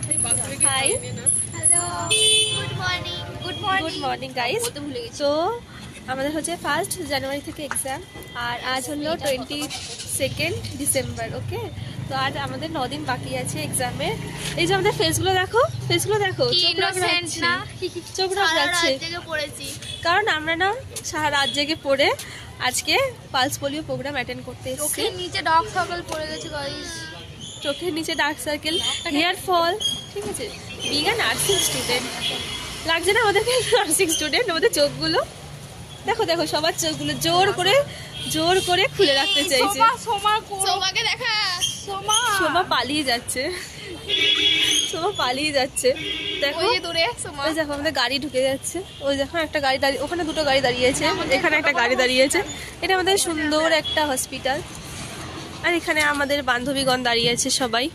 High, hello, good morning. Good morning guys. তো আমাদের হচ্ছে 1 জানুয়ারি থেকে এক্সাম, আর আজ হলো 22 ডিসেম্বর। ওকে, তো আজ আমাদের 9 দিন বাকি আছে এক্সামে। এই যে আমাদের ফেসগুলো দেখো, চোখ রাখছে পড়েছি। কারণ আমরা না সারা রাত জেগে পড়ে আজকে পালস পোলিও প্রোগ্রাম অ্যাটেন্ড করতে এসেছি। চোখের নিচে ডার্ক সার্কেল পড়ে গেছে গাইস। চোখের নিচে ডার্ক সার্কেল, হেয়ার ফল, ঠিক আছে। বিগ নার্সিং স্টুডেন্ট লাগছে না আমাদেরকে, নার্সিং স্টুডেন্ট। আমাদের চোখগুলো দেখো, সবার চোখগুলো জোর করে খুলে রাখতে চাইছে। সোমাকে দেখা, সোমা পালিয়ে যাচ্ছে, দেখো ওই যে দূরে সোমা। ওই দেখো আমাদের গাড়ি ঢুকে যাচ্ছে। ওই দেখো একটা গাড়ি দাঁড়িয়ে, ওখানে দুটো গাড়ি দাঁড়িয়েছে, এখানে একটা গাড়ি দাঁড়িয়েছে। এটা আমাদের সুন্দর একটা হসপিটাল, আর এখানে আমাদের বান্ধবীগণ দাঁড়িয়ে আছে সবাই।